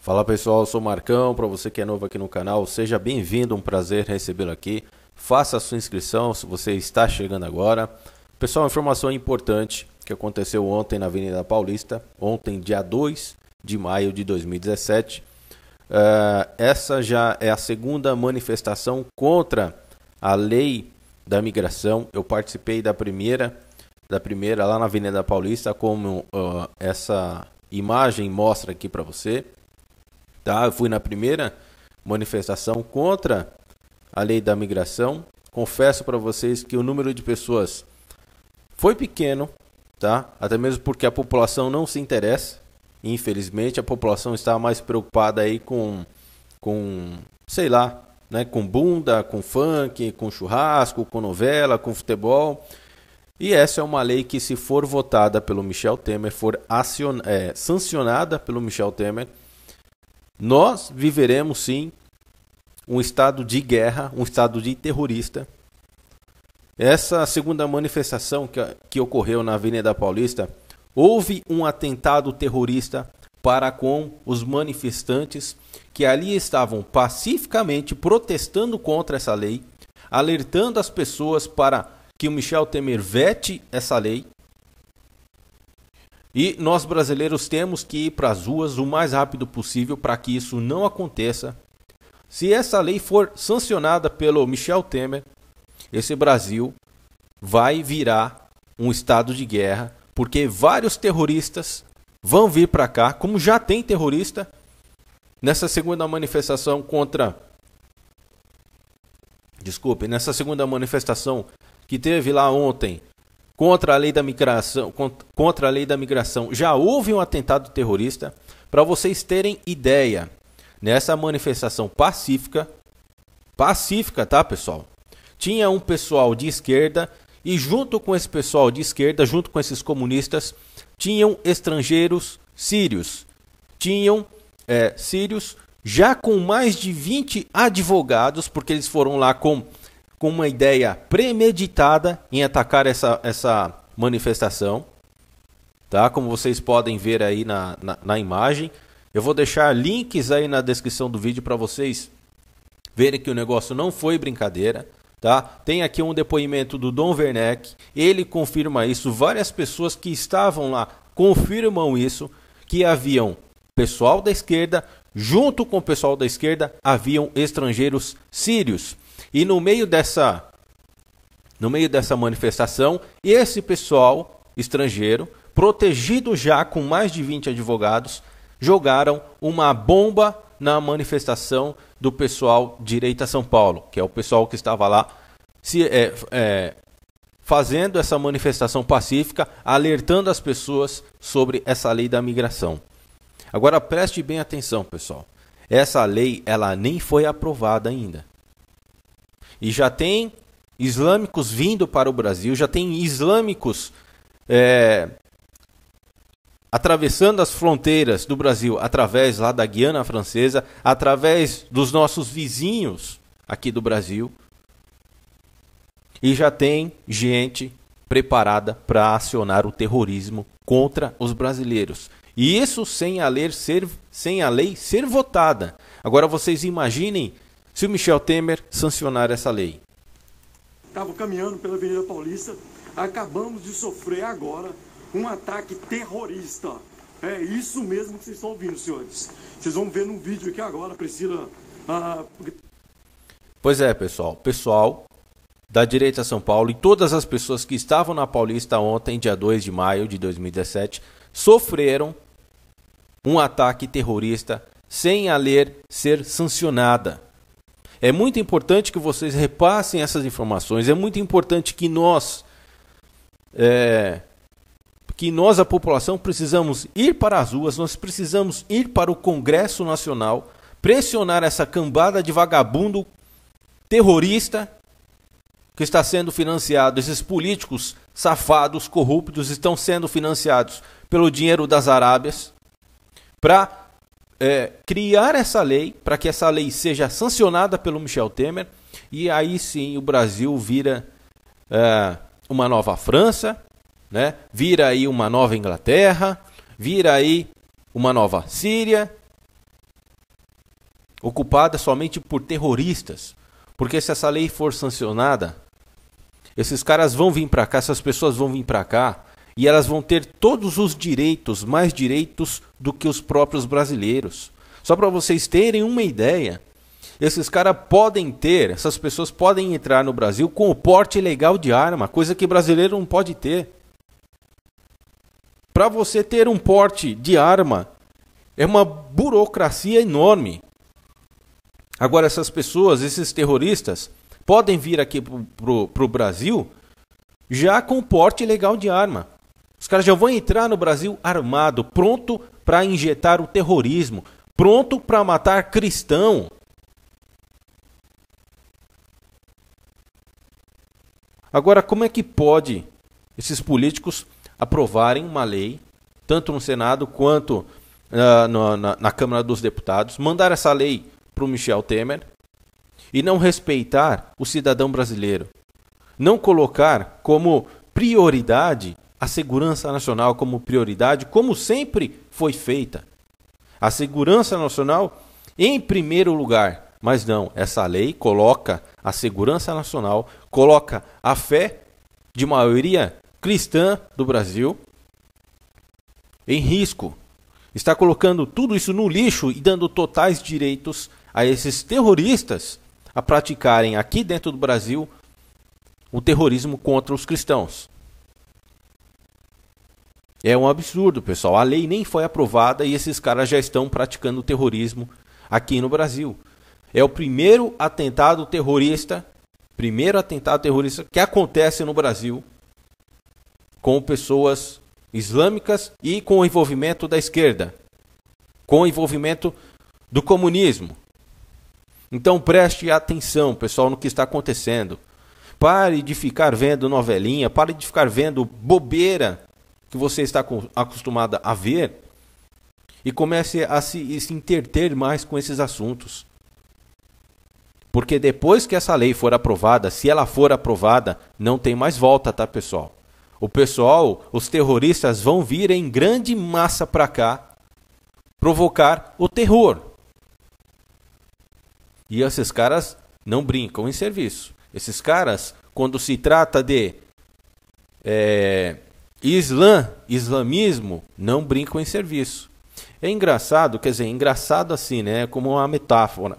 Fala pessoal, eu sou o Marcão, para você que é novo aqui no canal, seja bem-vindo, um prazer recebê-lo aqui. Faça a sua inscrição se você está chegando agora. Pessoal, uma informação importante que aconteceu ontem na Avenida Paulista, ontem dia 2 de maio de 2017. Essa já é a segunda manifestação contra a lei da migração. Eu participei da primeira lá na Avenida Paulista, como essa imagem mostra aqui para você. Tá? Eu fui na primeira manifestação contra a lei da migração. Confesso para vocês que o número de pessoas foi pequeno, tá? Até mesmo porque a população não se interessa. Infelizmente, a população está mais preocupada aí com sei lá, né? Com bunda, com funk, com churrasco, com novela, com futebol. E essa é uma lei que, se for votada pelo Michel Temer, for sancionada pelo Michel Temer, nós viveremos sim um estado de guerra, um estado de terrorista. Essa segunda manifestação que ocorreu na Avenida Paulista, houve um atentado terrorista para com os manifestantes que ali estavam pacificamente protestando contra essa lei, alertando as pessoas para que o Michel Temer vete essa lei. E nós brasileiros temos que ir para as ruas o mais rápido possível para que isso não aconteça. Se essa lei for sancionada pelo Michel Temer, esse Brasil vai virar um estado de guerra, porque vários terroristas vão vir para cá, como já tem terrorista nessa segunda manifestação nessa segunda manifestação que teve lá ontem contra a lei da migração, já houve um atentado terrorista. Para vocês terem ideia, nessa manifestação pacífica, tá, pessoal? Tinha um pessoal de esquerda e junto com esse pessoal de esquerda, junto com esses comunistas, tinham estrangeiros sírios. Tinham sírios já com mais de 20 advogados, porque eles foram lá com uma ideia premeditada em atacar essa manifestação, tá? Como vocês podem ver aí na imagem. Eu vou deixar links aí na descrição do vídeo para vocês verem que o negócio não foi brincadeira, tá? Tem aqui um depoimento do Dom Werneck, ele confirma isso, várias pessoas que estavam lá confirmam isso, que haviam pessoal da esquerda, junto com o pessoal da esquerda, haviam estrangeiros sírios. E no meio dessa manifestação, esse pessoal estrangeiro, protegido já com mais de 20 advogados, jogaram uma bomba na manifestação do pessoal Direita São Paulo, que é o pessoal que estava lá fazendo essa manifestação pacífica, alertando as pessoas sobre essa lei da migração. Agora preste bem atenção, pessoal. Essa lei ela nem foi aprovada ainda. E já tem islâmicos vindo para o Brasil, já tem islâmicos atravessando as fronteiras do Brasil, através lá da Guiana Francesa, através dos nossos vizinhos aqui do Brasil. E já tem gente preparada para acionar o terrorismo contra os brasileiros. E isso sem a lei ser votada. Agora vocês imaginem se o Michel Temer sancionar essa lei. Estava caminhando pela Avenida Paulista, acabamos de sofrer agora um ataque terrorista. É isso mesmo que vocês estão ouvindo, senhores. Vocês vão ver num vídeo aqui agora, Priscila. Pois é, pessoal. Pessoal da Direita São Paulo e todas as pessoas que estavam na Paulista ontem, dia 2 de maio de 2017, sofreram um ataque terrorista sem a lei ser sancionada. É muito importante que vocês repassem essas informações. É muito importante que nós, a população, precisamos ir para as ruas, nós precisamos ir para o Congresso Nacional, pressionar essa cambada de vagabundo terrorista que está sendo financiado. Esses políticos safados, corruptos, estão sendo financiados pelo dinheiro das Arábias para criar essa lei, para que essa lei seja sancionada pelo Michel Temer, e aí sim o Brasil vira uma nova França, né? Vira aí uma nova Inglaterra, vira aí uma nova Síria, ocupada somente por terroristas. Porque se essa lei for sancionada, esses caras vão vir para cá, essas pessoas vão vir para cá e elas vão ter todos os direitos, mais direitos do que os próprios brasileiros. Só para vocês terem uma ideia, esses caras podem ter, essas pessoas podem entrar no Brasil com o porte ilegal de arma, coisa que brasileiro não pode ter. Para você ter um porte de arma, é uma burocracia enorme. Agora, essas pessoas, esses terroristas, podem vir aqui pro Brasil já com porte ilegal de arma. Os caras já vão entrar no Brasil armado, pronto para injetar o terrorismo, pronto para matar cristão. Agora, como é que pode esses políticos aprovarem uma lei, tanto no Senado quanto na Câmara dos Deputados, mandar essa lei para o Michel Temer e não respeitar o cidadão brasileiro? Não colocar como prioridade a segurança nacional como prioridade, como sempre foi feita. A segurança nacional em primeiro lugar. Mas não, essa lei coloca a segurança nacional, coloca a fé de maioria cristã do Brasil em risco. Está colocando tudo isso no lixo e dando totais direitos a esses terroristas a praticarem aqui dentro do Brasil o terrorismo contra os cristãos. É um absurdo, pessoal. A lei nem foi aprovada e esses caras já estão praticando terrorismo aqui no Brasil. É o primeiro atentado terrorista que acontece no Brasil com pessoas islâmicas e com o envolvimento da esquerda, com o envolvimento do comunismo. Então preste atenção, pessoal, no que está acontecendo. Pare de ficar vendo novelinha, pare de ficar vendo bobeira que você está acostumado a ver e comece a se interter mais com esses assuntos. Porque depois que essa lei for aprovada, se ela for aprovada, não tem mais volta, tá, pessoal? Os terroristas vão vir em grande massa para cá provocar o terror. E esses caras não brincam em serviço. Esses caras, quando se trata de islamismo, não brincam em serviço. É engraçado, quer dizer, engraçado assim, né? Como uma metáfora.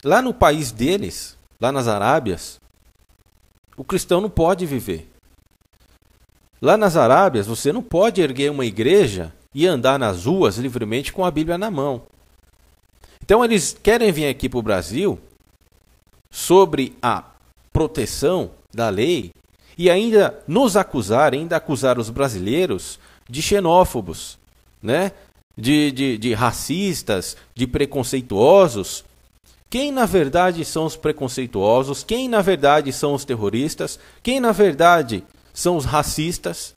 Lá no país deles, lá nas Arábias, o cristão não pode viver. Lá nas Arábias, você não pode erguer uma igreja e andar nas ruas livremente com a Bíblia na mão. Então eles querem vir aqui para o Brasil sobre a proteção da lei e ainda nos acusar, acusar os brasileiros de xenófobos, né? De racistas, de preconceituosos. Quem na verdade são os preconceituosos? Quem na verdade são os terroristas? Quem na verdade são os racistas?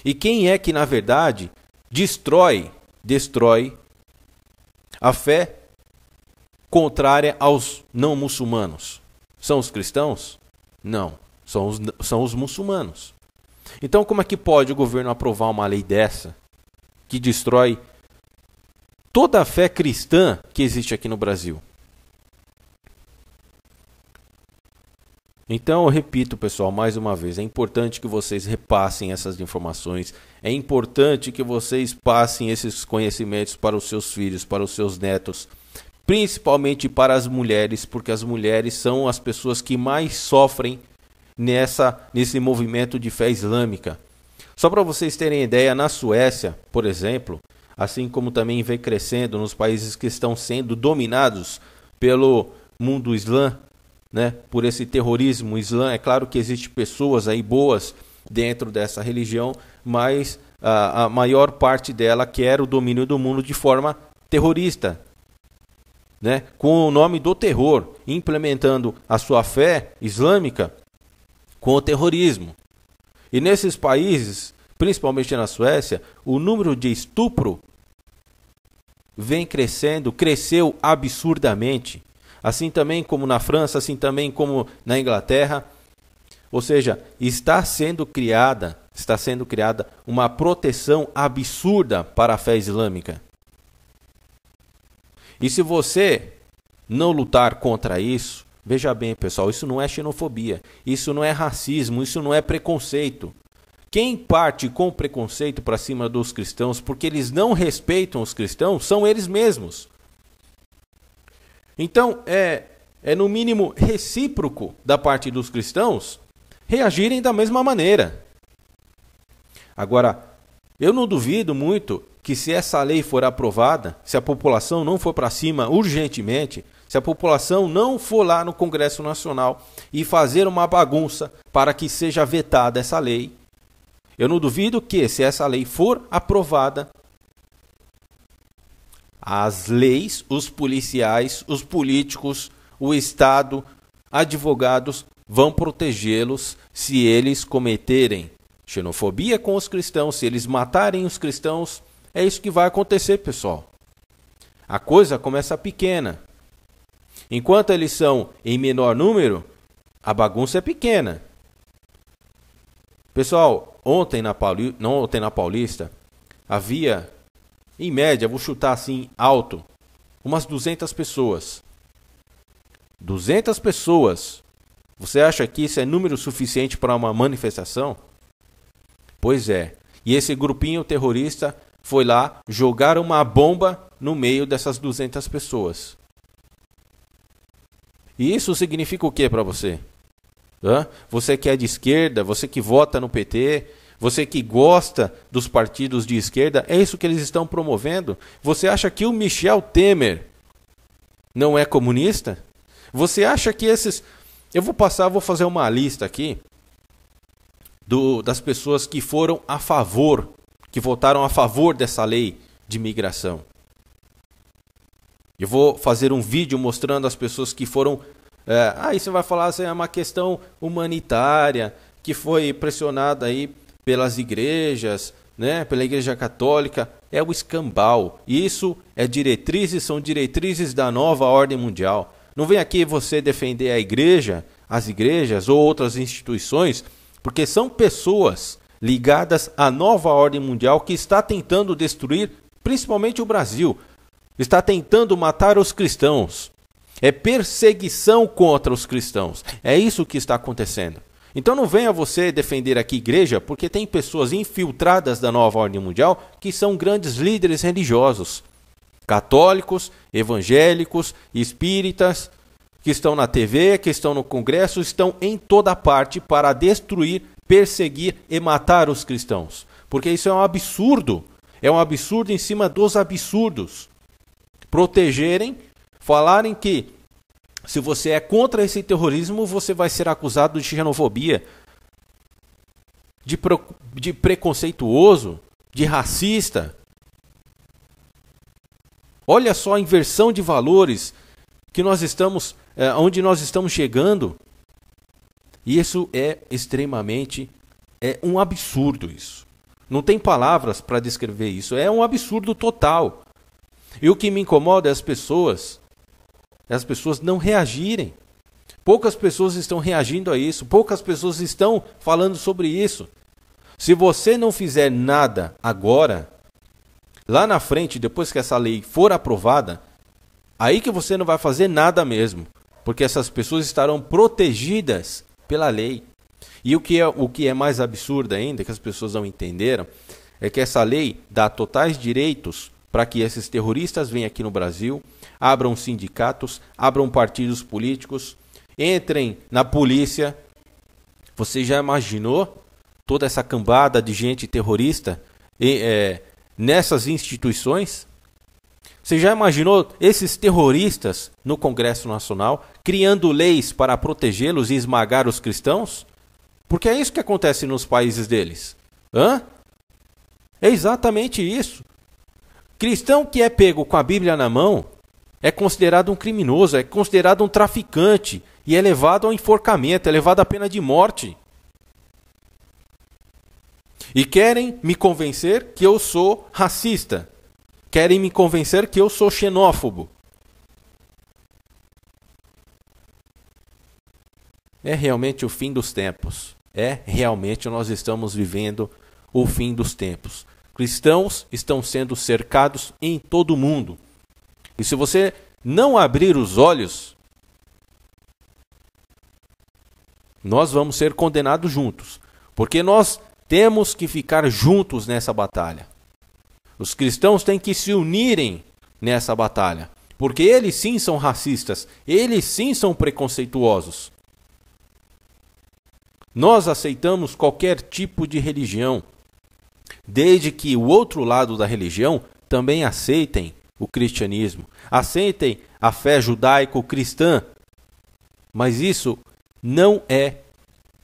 E quem é que na verdade destrói a fé contrária aos não muçulmanos? São os cristãos? Não, são os muçulmanos. Então como é que pode o governo aprovar uma lei dessa que destrói toda a fé cristã que existe aqui no Brasil? Então, eu repito, pessoal, mais uma vez, é importante que vocês repassem essas informações, é importante que vocês passem esses conhecimentos para os seus filhos, para os seus netos, principalmente para as mulheres, porque as mulheres são as pessoas que mais sofrem nesse movimento de fé islâmica. Só para vocês terem ideia, na Suécia, por exemplo, assim como também vem crescendo nos países que estão sendo dominados pelo mundo islã, né, por esse terrorismo islã. É claro que existem pessoas aí boas dentro dessa religião, mas a maior parte dela quer o domínio do mundo de forma terrorista, né, com o nome do terror, implementando a sua fé islâmica com o terrorismo. E nesses países, principalmente na Suécia, o número de estupro cresceu absurdamente. Assim também como na França, assim também como na Inglaterra. Ou seja, está sendo criada está sendo criada uma proteção absurda para a fé islâmica. E se você não lutar contra isso, veja bem, pessoal, isso não é xenofobia, isso não é racismo, isso não é preconceito. Quem parte com preconceito para cima dos cristãos porque eles não respeitam os cristãos são eles mesmos. Então, é no mínimo recíproco da parte dos cristãos reagirem da mesma maneira. Agora, eu não duvido muito que se essa lei for aprovada, se a população não for para cima urgentemente, se a população não for lá no Congresso Nacional e fazer uma bagunça para que seja vetada essa lei, eu não duvido que, se essa lei for aprovada, as leis, os policiais, os políticos, o Estado, advogados vão protegê-los se eles cometerem xenofobia com os cristãos, se eles matarem os cristãos. É isso que vai acontecer, pessoal. A coisa começa pequena. Enquanto eles são em menor número, a bagunça é pequena. Pessoal, ontem na Paulista, havia, em média, vou chutar assim alto, umas 200 pessoas. 200 pessoas. Você acha que isso é número suficiente para uma manifestação? Pois é. E esse grupinho terrorista foi lá jogar uma bomba no meio dessas 200 pessoas. E isso significa o que para você? Você que é de esquerda, você que vota no PT, você que gosta dos partidos de esquerda, é isso que eles estão promovendo? Você acha que o Michel Temer não é comunista? Você acha que esses... Eu vou fazer uma lista aqui das pessoas que foram a favor, que votaram a favor dessa lei de imigração. Eu vou fazer um vídeo mostrando as pessoas que foram... aí você vai falar assim, é uma questão humanitária, que foi pressionada aí pelas igrejas, né, pela Igreja Católica. É o escambau. Isso são diretrizes da nova ordem mundial. Não vem aqui você defender a igreja, as igrejas ou outras instituições, porque são pessoas ligadas à nova ordem mundial que está tentando destruir, principalmente o Brasil. Está tentando matar os cristãos. É perseguição contra os cristãos. É isso que está acontecendo. Então não venha você defender aqui igreja, porque tem pessoas infiltradas da nova ordem mundial que são grandes líderes religiosos. Católicos, evangélicos, espíritas, que estão na TV, que estão no Congresso, estão em toda parte para destruir, perseguir e matar os cristãos. Porque isso é um absurdo. É um absurdo em cima dos absurdos. Protegerem, falarem que se você é contra esse terrorismo, você vai ser acusado de xenofobia, de preconceituoso, de racista. Olha só a inversão de valores que nós estamos, onde nós estamos chegando. E isso é extremamente, um absurdo isso. Não tem palavras para descrever isso. É um absurdo total. E o que me incomoda é as pessoas não reagirem. Poucas pessoas estão reagindo a isso. Poucas pessoas estão falando sobre isso. Se você não fizer nada agora, lá na frente, depois que essa lei for aprovada, aí que você não vai fazer nada mesmo. Porque essas pessoas estarão protegidas pela lei. E o que é mais absurdo ainda, que as pessoas não entenderam, é que essa lei dá totais direitos para que esses terroristas venham aqui no Brasil, abram sindicatos, abram partidos políticos, entrem na polícia. Você já imaginou toda essa cambada de gente terrorista nessas instituições? Você já imaginou esses terroristas no Congresso Nacional criando leis para protegê-los e esmagar os cristãos? Porque é isso que acontece nos países deles. É exatamente isso. Cristão que é pego com a Bíblia na mão é considerado um criminoso, é considerado um traficante e é levado ao enforcamento, é levado à pena de morte. E querem me convencer que eu sou racista. Querem me convencer que eu sou xenófobo. É realmente o fim dos tempos. realmente nós estamos vivendo o fim dos tempos. Cristãos estão sendo cercados em todo o mundo. E se você não abrir os olhos, nós vamos ser condenados juntos. Porque nós temos que ficar juntos nessa batalha. Os cristãos têm que se unirem nessa batalha. Porque eles sim são racistas. Eles sim são preconceituosos. Nós aceitamos qualquer tipo de religião, desde que o outro lado da religião também aceitem o cristianismo, aceitem a fé judaico-cristã. Mas isso não é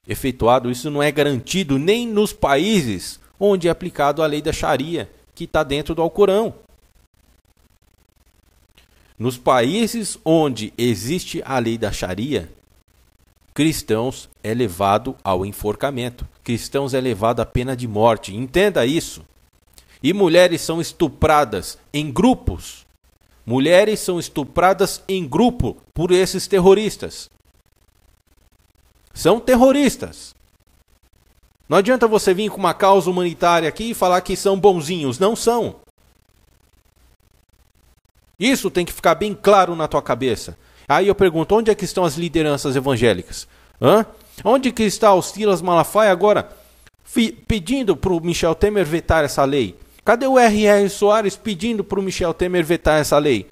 efetuado, isso não é garantido nem nos países onde é aplicado a lei da Sharia, que está dentro do Alcorão. Nos países onde existe a lei da Sharia, cristãos é levado ao enforcamento. Cristãos é levado à pena de morte. Entenda isso. E mulheres são estupradas em grupos. Mulheres são estupradas em grupo por esses terroristas. São terroristas. Não adianta você vir com uma causa humanitária aqui e falar que são bonzinhos. Não são. Isso tem que ficar bem claro na tua cabeça. Aí eu pergunto, onde é que estão as lideranças evangélicas? Onde que está o Silas Malafaia agora pedindo para o Michel Temer vetar essa lei? Cadê o R.R. Soares pedindo para o Michel Temer vetar essa lei?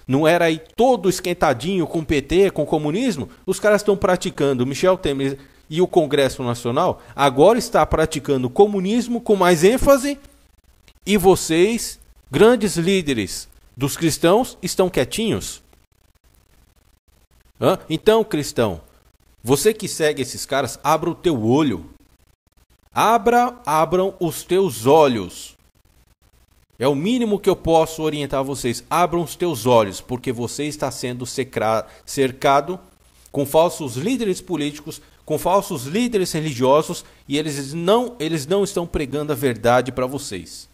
Não era aí todo esquentadinho com o PT, com o comunismo? Os caras estão praticando. O Michel Temer e o Congresso Nacional agora está praticando comunismo com mais ênfase. E vocês, grandes líderes dos cristãos, estão quietinhos. Então, cristão, você que segue esses caras, abra o teu olho. Abram os teus olhos. É o mínimo que eu posso orientar vocês. Abram os teus olhos, porque você está sendo cercado com falsos líderes políticos, com falsos líderes religiosos, e eles não estão pregando a verdade para vocês.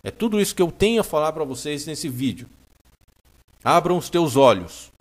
É tudo isso que eu tenho a falar para vocês nesse vídeo. Abram os teus olhos.